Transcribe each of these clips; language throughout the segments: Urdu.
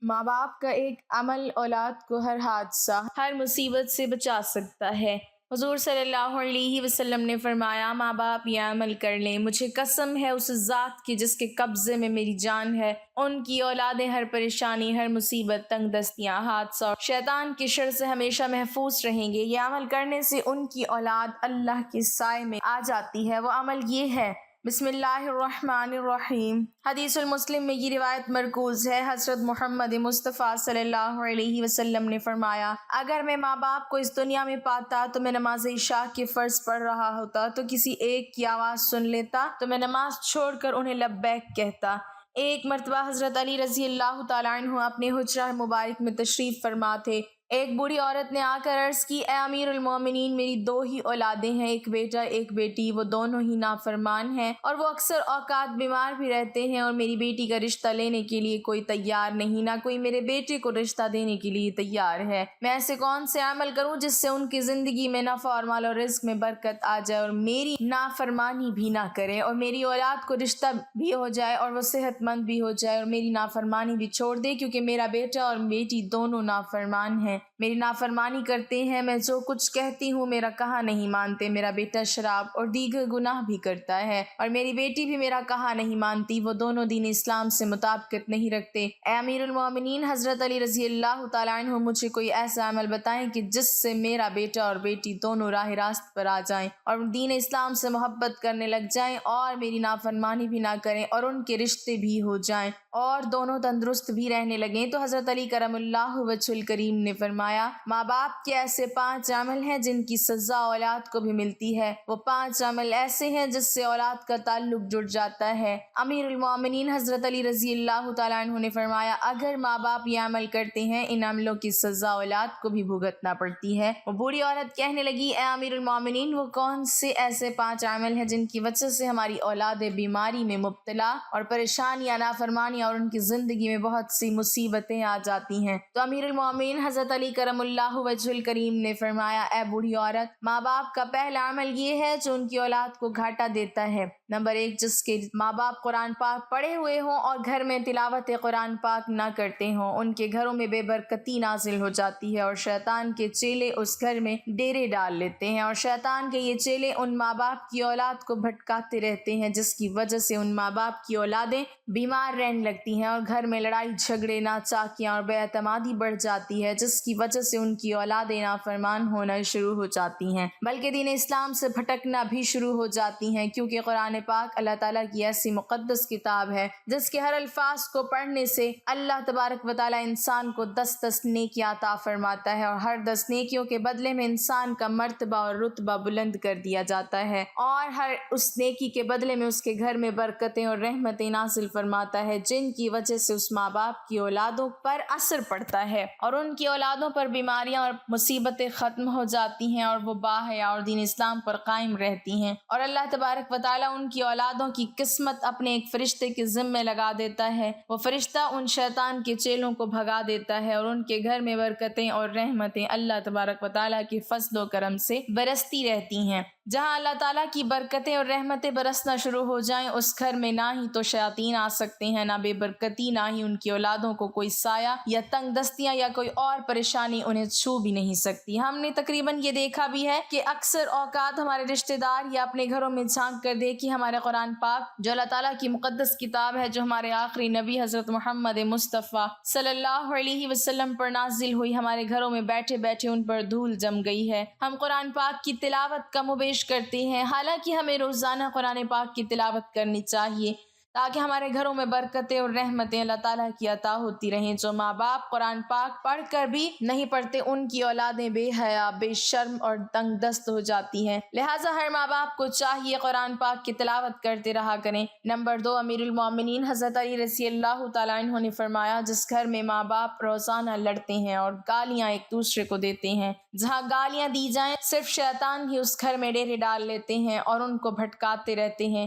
ماں باپ کا ایک عمل اولاد کو ہر حادثہ، ہر مصیبت سے بچا سکتا ہے۔ حضور صلی اللہ علیہ وسلم نے فرمایا، ماں باپ یہ عمل کر لیں، مجھے قسم ہے اس ذات کی جس کے قبضے میں میری جان ہے، ان کی اولادیں ہر پریشانی، ہر مصیبت، تنگ دستیاں، حادثہ اور شیطان کی شر سے ہمیشہ محفوظ رہیں گے۔ یہ عمل کرنے سے ان کی اولاد اللہ کے سائے میں آ جاتی ہے۔ وہ عمل یہ ہے، بسم اللہ الرحمن الرحیم۔ حدیث المسلم میں یہ روایت مرکوز ہے۔ حضرت محمد مصطفیٰ صلی اللہ علیہ وسلم نے فرمایا، اگر میں ماں باپ کو اس دنیا میں پاتا تو میں نماز عشاء کے فرض پڑھ رہا ہوتا تو کسی ایک کی آواز سن لیتا تو میں نماز چھوڑ کر انہیں لبیک کہتا۔ ایک مرتبہ حضرت علی رضی اللہ تعالیٰ عنہ اپنے حجرہ مبارک میں تشریف فرما تھے۔ ایک بوڑھی عورت نے آ کر عرض کی، اے امیر المومنین، میری دو ہی اولادیں ہیں، ایک بیٹا ایک بیٹی، وہ دونوں ہی نافرمان ہیں اور وہ اکثر اوقات بیمار بھی رہتے ہیں، اور میری بیٹی کا رشتہ لینے کے لیے کوئی تیار نہیں، نہ کوئی میرے بیٹے کو رشتہ دینے کے لیے تیار ہے۔ میں ایسے کون سے عمل کروں جس سے ان کی زندگی میں نفع اور مال و رزق میں برکت آ جائے اور میری نافرمانی بھی نہ کرے، اور میری اولاد کو رشتہ بھی ہو جائے اور وہ صحت مند بھی ہو جائے اور میری نافرمانی بھی چھوڑ دے، کیونکہ میرا بیٹا اور بیٹی دونوں نافرمان ہیں، میری نافرمانی کرتے ہیں، میں جو کچھ کہتی ہوں میرا کہا نہیں مانتے، میرا بیٹا شراب اور دیگر گناہ بھی کرتا ہے اور میری بیٹی بھی میرا کہا نہیں مانتی، وہ دونوں دین اسلام سے مطابقت نہیں رکھتے۔ اے امیر المومنین حضرت علی رضی اللہ تعالیٰ عنہ، مجھے کوئی ایسا عمل بتائیں کہ جس سے میرا بیٹا اور بیٹی دونوں راہ راست پر آ جائیں اور دین اسلام سے محبت کرنے لگ جائیں اور میری نافرمانی بھی نہ کریں اور ان کے رشتے بھی ہو جائیں اور دونوں تندرست بھی رہنے لگیں۔ تو حضرت علی کرم اللہ وجہ الکریم نے فرمایا، ماں باپ کے ایسے 5 عمل ہیں جن کی سزا اولاد کو بھی ملتی ہے۔ وہ 5 عمل ایسے ہیں جس سے اولاد کا تعلق جڑ جاتا ہے۔ امیر المومنین حضرت علی رضی اللہ تعالیٰ عنہ نے فرمایا، اگر ماں باپ یہ عمل کرتے ہیں، ان عملوں کی سزا اولاد کو بھی بھگتنا پڑتی ہے۔ وہ بوڑھی عورت کہنے لگی، اے امیر المومنین، وہ کون سے ایسے 5 عمل ہیں جن کی وجہ سے ہماری اولادیں بیماری میں مبتلا اور پریشانیاں، نافرمانی اور ان کی زندگی میں بہت سی مصیبتیں آ جاتی ہیں؟ تو امیر المومنین حضرت علی کرم اللہ وجہ الکریم نے فرمایا، اے بوڑھی عورت، ماں باپ کا پہلا عمل یہ ہے جو ان کی اولاد کو گھاٹا دیتا ہے۔ نمبر 1، جس کے ماں باپ قرآن پاک پڑھے ہوئے ہوں اور گھر میں تلاوت قرآن پاک نہ کرتے ہوں، ان کے گھروں میں بے برکتی نازل ہو جاتی ہے اور شیطان کے چیلے اس گھر میں ڈیرے ڈال لیتے ہیں، اور شیطان کے یہ چیلے ان ماں باپ کی اولاد کو بھٹکاتے رہتے ہیں، جس کی وجہ سے ان ماں باپ کی اولادیں بیمار رہنے لگتی ہیں اور گھر میں لڑائی جھگڑے، ناچاکیاں اور بے اعتمادی بڑھ جاتی ہے، جس کی وجہ سے ان کی اولادیں نافرمان ہونا شروع ہو جاتی ہیں، بلکہ دین اسلام سے بھٹکنا بھی شروع ہو جاتی ہیں، کیونکہ قرآن پاک اللہ تعالیٰ کی ایسی مقدس کتاب ہے جس کے ہر الفاظ کو پڑھنے سے اللہ تبارک و تعالیٰ انسان کو 10 نیکیاں عطا فرماتا ہے، اور ہر 10 نیکیوں کے بدلے میں انسان کا مرتبہ اور رتبہ بلند کر دیا جاتا ہے، اور ہر اس نیکی کے بدلے میں اس کے گھر میں برکتیں اور رحمتیں نازل فرماتا ہے، جن کی وجہ سے اس ماں باپ کی اولادوں پر اثر پڑتا ہے اور ان کی اولادوں پر بیماریاں اور مصیبتیں ختم ہو جاتی ہیں اور وہ باحیا اور دین اسلام پر قائم رہتی ہیں، اور اللہ تبارک و تعالیٰ ان کی اولادوں کی قسمت اپنے ایک فرشتے کے ذمے لگا دیتا ہے۔ وہ فرشتہ ان شیطان کے چیلوں کو بھگا دیتا ہے اور ان کے گھر میں برکتیں اور رحمتیں اللہ تبارک و تعالیٰ کے فضل و کرم سے برستی رہتی ہیں۔ جہاں اللہ تعالیٰ کی برکتیں اور رحمتیں برسنا شروع ہو جائیں، اس گھر میں نہ ہی تو شیاطین آ سکتے ہیں، نہ بے برکتی، نہ ہی ان کی اولادوں کو کوئی سایہ یا تنگ دستیاں یا کوئی اور پریشانی انہیں چھو بھی نہیں سکتی۔ ہم نے تقریباً یہ دیکھا بھی ہے کہ اکثر اوقات ہمارے رشتہ دار یا اپنے گھروں میں جھانک کر دیکھی ہمارے قرآن پاک جو اللہ تعالیٰ کی مقدس کتاب ہے، جو ہمارے آخری نبی حضرت محمد مصطفیٰ صلی اللہ علیہ وسلم پر نازل ہوئی، ہمارے گھروں میں بیٹھے بیٹھے ان پر دھول جم گئی ہے۔ ہم قرآن پاک کی تلاوت کم و بیش کرتے ہیں، حالانکہ ہمیں روزانہ قرآن پاک کی تلاوت کرنی چاہیے تاکہ ہمارے گھروں میں برکتیں اور رحمتیں اللہ تعالیٰ کی عطا ہوتی رہیں۔ جو ماں باپ قرآن پاک پڑھ کر بھی نہیں پڑھتے، ان کی اولادیں بے حیا، بے شرم اور تنگ دست ہو جاتی ہیں، لہٰذا ہر ماں باپ کو چاہیے قرآن پاک کی تلاوت کرتے رہا کریں۔ نمبر 2، امیر المومنین حضرت علی رضی اللہ تعالیٰ عنہ نے فرمایا، جس گھر میں ماں باپ روزانہ لڑتے ہیں اور گالیاں ایک دوسرے کو دیتے ہیں، جہاں گالیاں دی جائیں صرف شیطان ہی اس گھر میں ڈیرے ڈال لیتے ہیں اور ان کو بھٹکاتے رہتے ہیں۔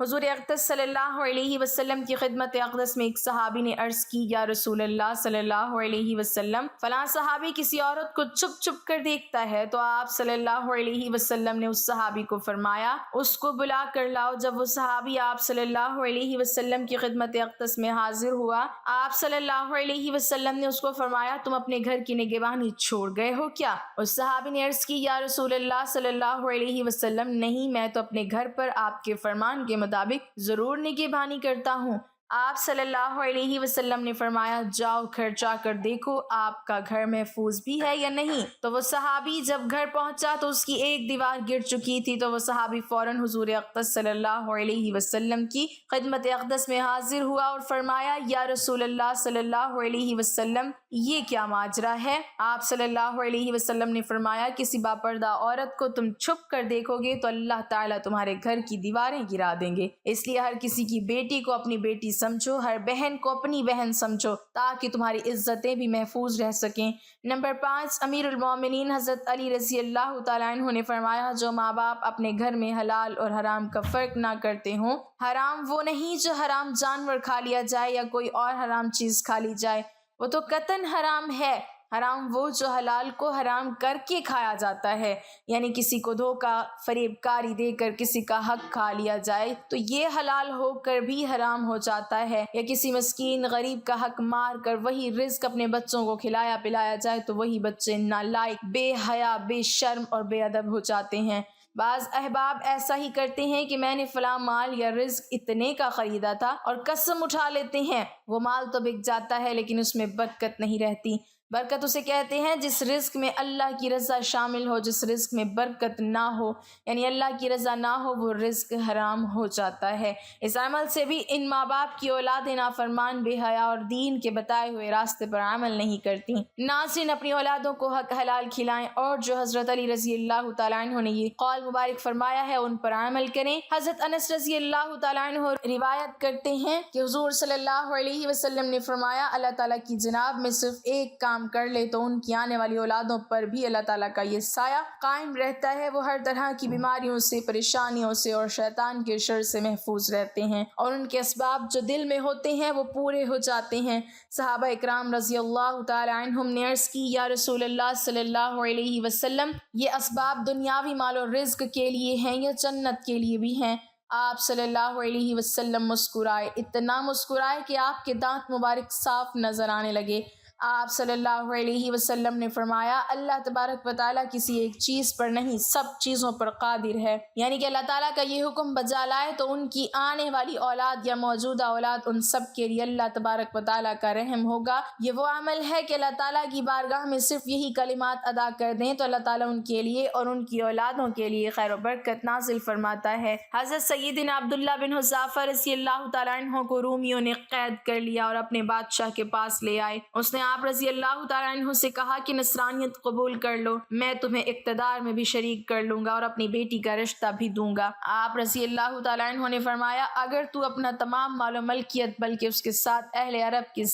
حضور اقدس صلی اللہ علیہ وسلم کی خدمت اقدس میں ایک صحابی نے عرض کی، یا رسول اللہ صلی اللہ علیہ وسلم، فلاں صحابی کسی عورت کو چھپ چھپ کر دیکھتا ہے۔ تو آپ صلی اللہ علیہ وسلم نے اس صحابی کو فرمایا اس کو بلا کر لاؤ۔ جب وہ صحابی آپ صلی اللہ علیہ وسلم کی خدمت اقدس میں حاضر ہوا، آپ صلی اللہ علیہ وسلم نے اس کو فرمایا تم اپنے گھر کی نگہبانی چھوڑ گئے ہو کیا؟ اس صحابی نے عرض کی، یا رسول اللہ صلی اللہ علیہ وسلم، نہیں، میں تو اپنے گھر پر آپ کے فرمان کے مطابق ضرور نگہبانی کرتا ہوں۔ آپ صلی اللہ علیہ وسلم نے فرمایا جاؤ گھر جا کر دیکھو آپ کا گھر محفوظ بھی ہے یا نہیں۔ تو وہ صحابی جب گھر پہنچا تو اس کی ایک دیوار گر چکی تھی، تو وہ صحابی فوراً حضور اقدس صلی اللہ علیہ وسلم کی خدمت اقدس میں حاضر ہوا اور فرمایا، یا رسول اللہ صلی اللہ علیہ وسلم، یہ کیا ماجرا ہے؟ آپ صلی اللہ علیہ وسلم نے فرمایا کسی باپردہ عورت کو تم چھپ کر دیکھو گے تو اللہ تعالیٰ تمہارے گھر کی دیواریں گرا دیں گے، اس لیے ہر کسی کی بیٹی کو اپنی بیٹی سمجھو، ہر بہن کو اپنی بہن سمجھو، تاکہ تمہاری عزتیں بھی محفوظ رہ سکیں۔ نمبر 5، امیر المومنین حضرت علی رضی اللہ تعالیٰ عنہ نے فرمایا جو ماں باپ اپنے گھر میں حلال اور حرام کا فرق نہ کرتے ہوں، حرام وہ نہیں جو حرام جانور کھا لیا جائے یا کوئی اور حرام چیز کھا لی جائے، وہ تو قطعاً حرام ہے، حرام وہ جو حلال کو حرام کر کے کھایا جاتا ہے، یعنی کسی کو دھوکہ فریب کاری دے کر کسی کا حق کھا لیا جائے تو یہ حلال ہو کر بھی حرام ہو جاتا ہے، یا کسی مسکین غریب کا حق مار کر وہی رزق اپنے بچوں کو کھلایا پلایا جائے تو وہی بچے نالائق، بے حیا، بے شرم اور بے ادب ہو جاتے ہیں۔ بعض احباب ایسا ہی کرتے ہیں کہ میں نے فلاں مال یا رزق اتنے کا خریدا تھا اور قسم اٹھا لیتے ہیں، وہ مال تو بک جاتا ہے لیکن اس میں برکت نہیں رہتی۔ برکت اسے کہتے ہیں جس رزق میں اللہ کی رضا شامل ہو، جس رزق میں برکت نہ ہو یعنی اللہ کی رضا نہ ہو، وہ رزق حرام ہو جاتا ہے۔ اس عمل سے بھی ان ماں باپ کی اولادیں نافرمان، بے حیا اور دین کے بتائے ہوئے راستے پر عمل نہیں کرتی۔ ناظرین، اپنی اولادوں کو حق حلال کھلائیں اور جو حضرت علی رضی اللہ تعالیٰ عنہ نے یہ قول مبارک فرمایا ہے ان پر عمل کریں۔ حضرت انس رضی اللہ تعالیٰ عنہ روایت کرتے ہیں کہ حضور صلی اللہ علیہ وسلم نے فرمایا اللہ تعالیٰ کی جناب میں صرف ایک کام کر لے تو ان کی آنے والی اولادوں پر بھی اللہ تعالیٰ کا یہ سایہ قائم رہتا ہے، وہ ہر طرح کی بیماریوں سے، پریشانیوں سے اور شیطان کے شر سے محفوظ رہتے ہیں، اور ان کے اسباب جو دل میں ہوتے ہیں وہ پورے ہو جاتے ہیں۔ صحابہ اکرام رضی اللہ تعالی عنہم نے عرض کی، یا رسول اللہ صلی اللہ علیہ وسلم، یہ اسباب دنیاوی مال و رزق کے لیے ہیں یا جنت کے لیے بھی ہیں؟ آپ صلی اللہ علیہ وسلم مسکرائے، اتنا مسکرائے کہ آپ کے دانت مبارک صاف نظر آنے لگے۔ آپ صلی اللہ علیہ وسلم نے فرمایا اللہ تبارک و تعالیٰ کسی ایک چیز پر نہیں سب چیزوں پر قادر ہے، یعنی کہ اللہ تعالیٰ کا یہ حکم بجا لائے تو ان کی آنے والی اولاد یا موجودہ اولاد ان سب کے لیے اللہ تبارک و تعالیٰ کا رحم ہوگا۔ یہ وہ عمل ہے کہ اللہ تعالیٰ کی بارگاہ میں صرف یہی کلمات ادا کر دیں تو اللہ تعالیٰ ان کے لیے اور ان کی اولادوں کے لیے خیر و برکت نازل فرماتا ہے۔ حضرت سیدنا عبداللہ بن حذافہ رضی اللہ تعالیٰ عنہ کو رومیوں نے قید کر لیا اور اپنے بادشاہ کے پاس لے آئے۔ اس نے آپ رضی اللہ تعالیٰ عنہ سے کہا کہ نصرانیت قبول کر لو، میں تمہیں اقتدار میں بھی شریک کر لوں گا اور اپنی بیٹی کا رشتہ بھی دوں گا۔ آپ رضی اللہ تعالیٰ عنہ نے فرمایا اگر تو اپنا تمام مال و ملکیت بلکہ اس کے ساتھ اہل عرب کی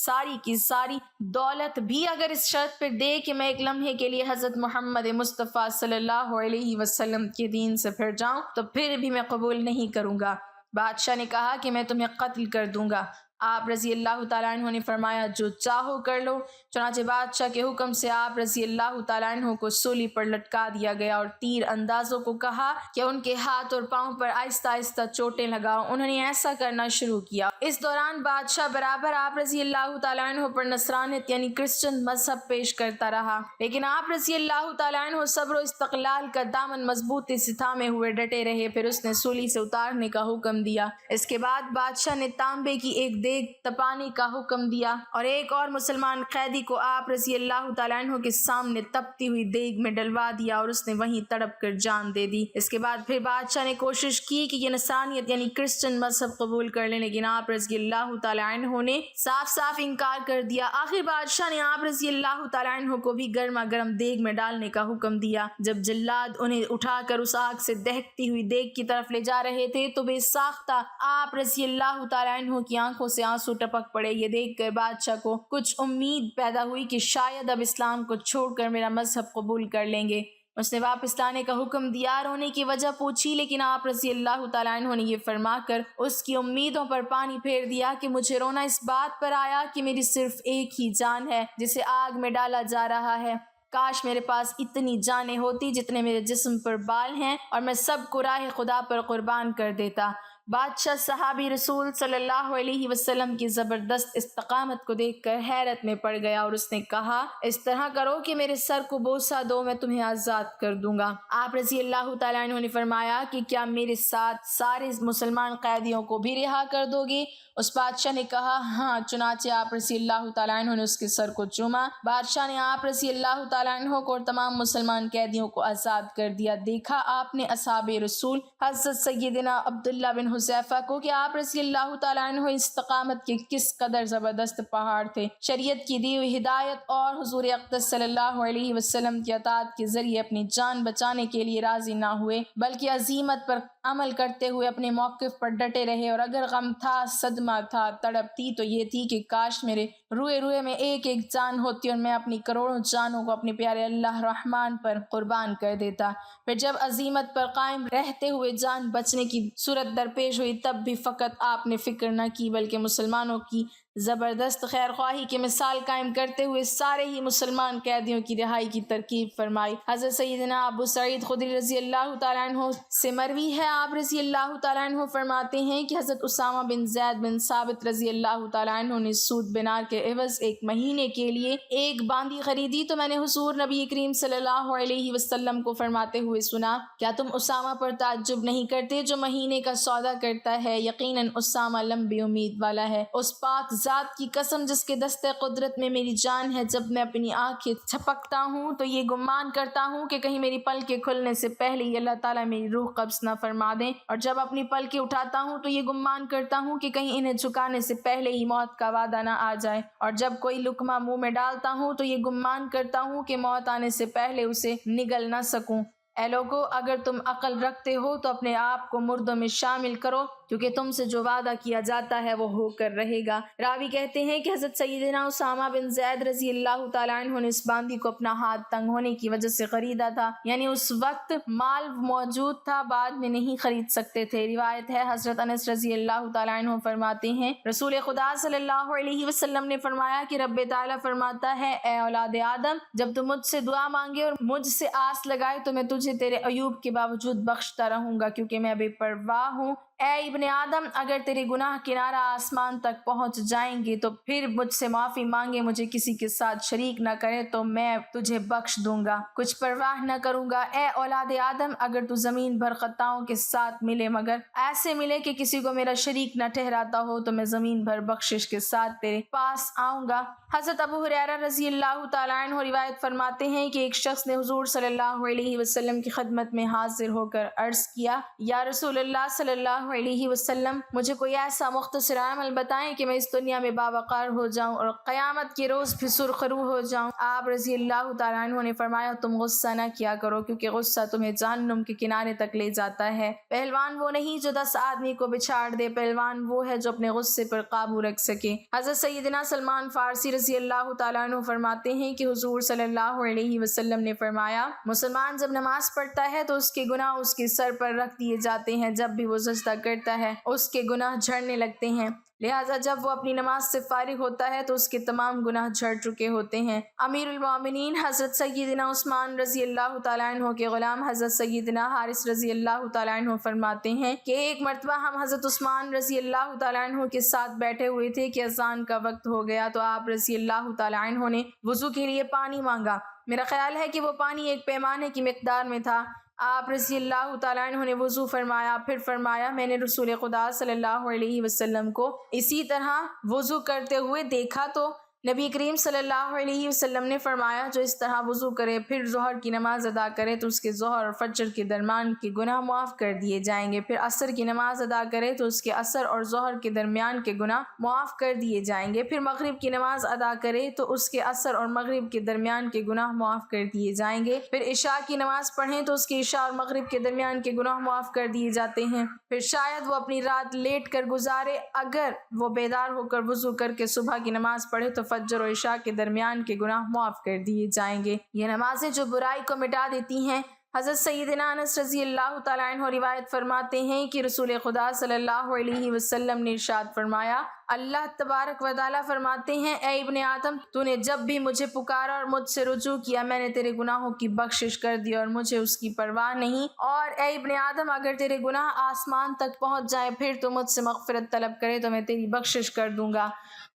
ساری دولت بھی اگر اس شرط پر دے کہ میں ایک لمحے کے لیے حضرت محمد مصطفیٰ صلی اللہ علیہ وسلم کے دین سے پھر جاؤں تو پھر بھی میں قبول نہیں کروں گا۔ بادشاہ نے کہا کہ میں تمہیں قتل کر دوں گا۔ آپ رضی اللہ تعالیٰ عنہ نے فرمایا جو چاہو کر لو۔ چنانچہ بادشاہ کے حکم سے آپ رضی اللہ تعالیٰ عنہ کو سولی پر لٹکا دیا گیا اور تیر اندازوں کو کہا کہ ان کے ہاتھ اور پاؤں پر آہستہ آہستہ چوٹیں لگاؤ۔ انہوں نے ایسا کرنا شروع کیا۔ اس دوران بادشاہ برابر آپ رضی اللہ تعالیٰ عنہ پر نصرانیت یعنی کرسچن مذہب پیش کرتا رہا، لیکن آپ رضی اللہ تعالیٰ عنہ صبر و استقلال کا دامن مضبوطی سے تھامے ہوئے ڈٹے رہے۔ پھر اس نے سولی سے اتارنے کا حکم دیا۔ اس کے بعد بادشاہ نے تانبے کی ایک دیگ تپانے کا حکم دیا اور ایک اور مسلمان قیدی کو آپ رضی اللہ تعالیٰ عنہ کے سامنے تپتی ہوئی دیگ میں ڈلوا دیا اور اس نے وہیں تڑپ کر جان دے دی۔ اس کے بعد پھر بادشاہ نے کوشش کی کہ یہ نصرانیت یعنی کرسچن مذہب قبول کر لیں، لیکن آپ رضی اللہ تعالیٰ عنہ نے صاف انکار کر دیا۔ آخر بادشاہ نے آپ رضی اللہ تعالیٰ عنہ کو بھی گرما گرم دیگ میں ڈالنے کا حکم دیا۔ جب جلاد انہیں اٹھا کر اس آگ سے دہکتی ہوئی دیگ کی طرف لے جا رہے تھے تو بے ساختہ آپ رضی اللہ تعالیٰ عنہ کی آنکھوں سے آنسو ٹپک پڑے۔ یہ دیکھ کر بادشاہ کو کچھ امید پیدا ہوئی کہ شاید اب اسلام کو چھوڑ کر میرا مذہب قبول کر لیں گے۔ اس نے واپس لانے کا حکم دیا، رونے کی وجہ پوچھی، لیکن آپ رضی اللہ تعالیٰ عنہ نے یہ فرما کر اس کی امیدوں پر پانی پھیر دیا کہ مجھے رونا اس بات پر آیا کہ میری صرف ایک ہی جان ہے جسے آگ میں ڈالا جا رہا ہے۔ کاش میرے پاس اتنی جانیں ہوتی جتنے میرے جسم پر بال ہیں، اور میں سب کو راہ خدا پر قربان کر دیتا۔ بادشاہ صحابی رسول صلی اللہ علیہ وسلم کی زبردست استقامت کو دیکھ کر حیرت میں پڑ گیا، اور اس نے کہا، اس طرح کرو کہ میرے سر کو بوسہ دو، میں تمہیں آزاد کر دوں گا۔ آپ رضی اللہ تعالیٰ عنہ نے فرمایا کہ کیا میرے ساتھ سارے مسلمان قیدیوں کو بھی رہا کر دو گے؟ اس بادشاہ نے کہا، ہاں۔ چنانچہ آپ رضی اللہ تعالیٰ عنہ نے اس کے سر کو چوما۔ بادشاہ نے آپ رضی اللہ تعالیٰ عنہ کو اور تمام مسلمان قیدیوں کو آزاد کر دیا۔ دیکھا آپ نے اصحاب رسول حضرت سیدنا عبداللہ بن حذیفہ کو کہ آپ رضی اللہ تعالیٰ عنہ استقامت کے کس قدر زبردست پہاڑ تھے، شریعت کی دی ہوئی ہدایت اور حضور اقدس صلی اللہ علیہ وسلم کی اطاعت کے ذریعے اپنی جان بچانے کے لیے راضی نہ ہوئے، بلکہ عزیمت پر عمل کرتے ہوئے اپنے موقف پر ڈٹے رہے، اور اگر غم تھا، صدمہ تھا، تڑپ تھی تو یہ تھی کہ کاش میرے روئے روئے میں ایک ایک جان ہوتی اور میں اپنی کروڑوں جانوں کو اپنے پیارے اللہ رحمان پر قربان کر دیتا۔ پھر جب عزیمت پر قائم رہتے ہوئے جان بچنے کی صورت درپیش ہوئی، تب بھی فقط آپ نے فکر نہ کی بلکہ مسلمانوں کی زبردست خیر خواہی کی مثال قائم کرتے ہوئے سارے ہی مسلمان قیدیوں کی رہائی کی ترکیب فرمائی۔ حضرت سیدنا ابو سعید خدری رضی اللہ تعالیٰ عنہ سے مروی ہے، آپ رضی اللہ تعالیٰ عنہ فرماتے ہیں کہ حضرت اسامہ بن زید بن ثابت رضی اللہ تعالیٰ عنہ نے سود بنار کے عوض 1 مہینے کے لیے ایک باندی خریدی، تو میں نے حضور نبی کریم صلی اللہ علیہ وسلم کو فرماتے ہوئے سنا، کیا تم اسامہ پر تعجب نہیں کرتے جو مہینے کا سودا کرتا ہے؟ یقیناً اسامہ لمبی امید والا ہے۔ اس پاک ذات کی قسم جس کے دست قدرت میں میری جان ہے، جب میں اپنی آنکھیں جھپکتا ہوں تو یہ گمان کرتا ہوں کہ کہیں میری پلکیں کھلنے سے پہلے ہی اللہ تعالیٰ میری روح قبض نہ فرما دیں، اور جب اپنی پلکیں اٹھاتا ہوں تو یہ گمان کرتا ہوں کہ کہیں انہیں جھکانے سے پہلے ہی موت کا وعدہ نہ آ جائے، اور جب کوئی لقمہ منہ میں ڈالتا ہوں تو یہ گمان کرتا ہوں کہ موت آنے سے پہلے اسے نگل نہ سکوں۔ اے لوگو، اگر تم عقل رکھتے ہو تو اپنے آپ کو مردوں میں شامل کرو، کیونکہ تم سے جو وعدہ کیا جاتا ہے وہ ہو کر رہے گا۔ راوی کہتے ہیں کہ حضرت سیدنا اسامہ بن زید رضی اللہ تعالیٰ عنہ نے اس باندی کو اپنا ہاتھ تنگ ہونے کی وجہ سے خریدا تھا، یعنی اس وقت مال موجود تھا، بعد میں نہیں خرید سکتے تھے۔ روایت ہے، حضرت انس رضی اللہ تعالیٰ عنہ فرماتے ہیں، رسول خدا صلی اللہ علیہ وسلم نے فرمایا کہ رب تعالیٰ فرماتا ہے، اے اولاد آدم، جب تم مجھ سے دعا مانگے اور مجھ سے آس لگائے تو میں تجھے تیرے عیوب کے باوجود بخشتا رہوں گا، کیونکہ میں بے پرواہ ہوں۔ اے ابن آدم، اگر تیرے گناہ کنارہ آسمان تک پہنچ جائیں گے تو پھر مجھ سے معافی مانگے، مجھے کسی کے ساتھ شریک نہ کرے تو میں تجھے بخش دوں گا، کچھ پرواہ نہ کروں گا۔ اے اولاد آدم، اگر تو زمین بھر خطاؤں کے ساتھ ملے مگر ایسے ملے کہ کسی کو میرا شریک نہ ٹھہراتا ہو، تو میں زمین بھر بخشش کے ساتھ تیرے پاس آؤں گا۔ حضرت ابو ہریرہ رضی اللہ تعالیٰ عنہ روایت فرماتے ہیں کہ ایک شخص نے حضور صلی اللہ علیہ وسلم کی خدمت میں حاضر ہو کر عرض کیا، یا رسول اللہ صلی اللہ علیہ وسلم، مجھے کوئی ایسا مختصر عمل بتائیں کہ میں اس دنیا میں باوقار ہو جاؤں اور قیامت کے روز بھی سرخ رو ہو جاؤں۔ آپ رضی اللہ تعالیٰ عنہ نے فرمایا، تم غصہ نہ کیا کرو، کیونکہ غصہ تمہیں جہنم کے کنارے تک لے جاتا ہے۔ پہلوان وہ نہیں جو 10 آدمی کو بچھاڑ دے، پہلوان وہ ہے جو اپنے غصے پر قابو رکھ سکے۔ حضرت سیدنا سلمان فارسی رضی اللہ تعالیٰ عنہ فرماتے ہیں کہ حضور صلی اللہ علیہ وسلم نے فرمایا، مسلمان جب نماز پڑھتا ہے تو اس کے گناہ اس کے سر پر رکھ دیے جاتے ہیں، جب بھی وہ سجدہ کرتا ہے اس کے گناہ جھڑنے لگتے ہیں، لہٰذا جب وہ اپنی نماز سے فارغ ہوتا ہے تو اس کے تمام گناہ جھڑ چکے ہوتے ہیں۔ امیر المومنین حضرت سیدنا عثمان رضی اللہ تعالیٰ عنہ کے غلام حضرت سیدنا حارث رضی اللہ تعالیٰ عنہ فرماتے ہیں کہ ایک مرتبہ ہم حضرت عثمان رضی اللہ تعالیٰ عنہ کے ساتھ بیٹھے ہوئے تھے کہ اذان کا وقت ہو گیا، تو آپ رضی اللہ تعالیٰ عنہ نے وضو کے لیے پانی مانگا۔ میرا خیال ہے کہ وہ پانی ایک پیمانے کی مقدار میں تھا۔ آپ رضی اللہ تعالیٰ عنہ نے وضو فرمایا، پھر فرمایا، میں نے رسول خدا صلی اللہ علیہ وسلم کو اسی طرح وضو کرتے ہوئے دیکھا، تو نبی کریم صلی اللہ علیہ وسلم نے فرمایا، جو اس طرح وضو کرے پھر ظہر کی نماز ادا کرے تو اس کے ظہر اور فجر کے درمیان کے گناہ معاف کر دیے جائیں گے، پھر عصر کی نماز ادا کرے تو اس کے عصر اور ظہر کے درمیان کے گناہ معاف کر دیے جائیں گے، پھر مغرب کی نماز ادا کرے تو اس کے عصر اور مغرب کے درمیان کے گناہ معاف کر دیے جائیں گے، پھر عشاء کی نماز پڑھیں تو اس کے عشاء اور مغرب کے درمیان کے گناہ معاف کر دیے جاتے ہیں، پھر شاید وہ اپنی رات لیٹ کر گزارے، اگر وہ بیدار ہو کر وضو کر کے صبح کی نماز پڑھے تو فجر و عشاء کے درمیان کے گناہ معاف کر دیے جائیں گے۔ یہ نمازیں جو برائی کو مٹا دیتی ہیں۔ حضرت سیدنا انس رضی اللہ تعالیٰ عنہ روایت فرماتے ہیں کہ رسول خدا صلی اللہ علیہ وسلم نے ارشاد فرمایا، اللہ تبارک و تعالیٰ فرماتے ہیں، اے ابن آدم، تو نے جب بھی مجھے پکارا اور مجھ سے رجوع کیا، میں نے تیرے گناہوں کی بخشش کر دی اور مجھے اس کی پرواہ نہیں۔ اور اے ابن آدم، اگر تیرے گناہ آسمان تک پہنچ جائیں پھر تو مجھ سے مغفرت طلب کرے تو میں تیری بخشش کر دوں گا،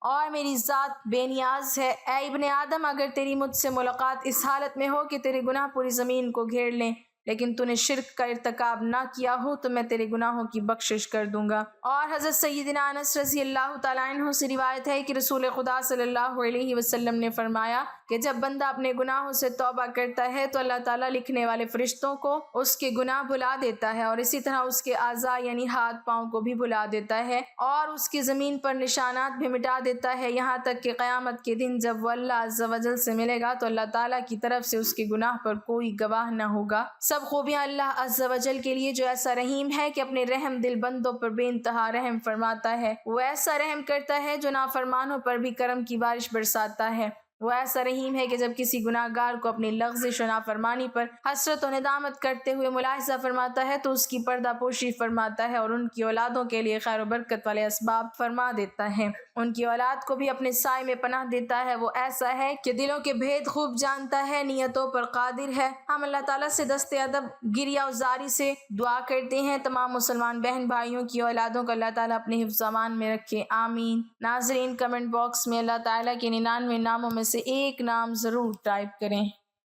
اور میری ذات بے نیاز ہے۔ اے ابن آدم، اگر تیری مجھ سے ملاقات اس حالت میں ہو کہ تیرے گناہ پوری زمین کو گھیر لیں لیکن تو نے شرک کا ارتکاب نہ کیا ہو تو میں تیرے گناہوں کی بخشش کر دوں گا۔ اور حضرت سیدنا انس رضی اللہ تعالیٰ عنہ سے روایت ہے کہ رسول خدا صلی اللہ علیہ وسلم نے فرمایا کہ جب بندہ اپنے گناہوں سے توبہ کرتا ہے تو اللہ تعالیٰ لکھنے والے فرشتوں کو اس کے گناہ بھلا دیتا ہے، اور اسی طرح اس کے اعضاء یعنی ہاتھ پاؤں کو بھی بھلا دیتا ہے، اور اس کی زمین پر نشانات بھی مٹا دیتا ہے، یہاں تک کہ قیامت کے دن جب وہ اللہ عز و جل سے ملے گا تو اللہ تعالیٰ کی طرف سے اس کے گناہ پر کوئی گواہ نہ ہوگا۔ سب خوبیاں اللہ عز و جل کے لیے جو ایسا رحیم ہے کہ اپنے رحم دل بندوں پر بے انتہا رحم فرماتا ہے۔ وہ ایسا رحم کرتا ہے جو نافرمانوں پر بھی کرم کی بارش برساتا ہے۔ وہ ایسا رحیم ہے کہ جب کسی گناہ گار کو اپنی لغزش و نافرمانی پر حسرت و ندامت کرتے ہوئے ملاحظہ فرماتا ہے تو اس کی پردہ پوشی فرماتا ہے اور ان کی اولادوں کے لیے خیر و برکت والے اسباب فرما دیتا ہے، ان کی اولاد کو بھی اپنے سائے میں پناہ دیتا ہے۔ وہ ایسا ہے کہ دلوں کے بھید خوب جانتا ہے، نیتوں پر قادر ہے۔ ہم اللہ تعالیٰ سے دست ادب گریہ و زاری سے دعا کرتے ہیں تمام مسلمان بہن بھائیوں کی اولادوں کو اللہ تعالیٰ اپنے حفظ امان میں رکھے، آمین۔ ناظرین، کمنٹ باکس میں اللہ تعالیٰ کے 99 ناموں میں سے ایک نام ضرور ٹائپ کریں۔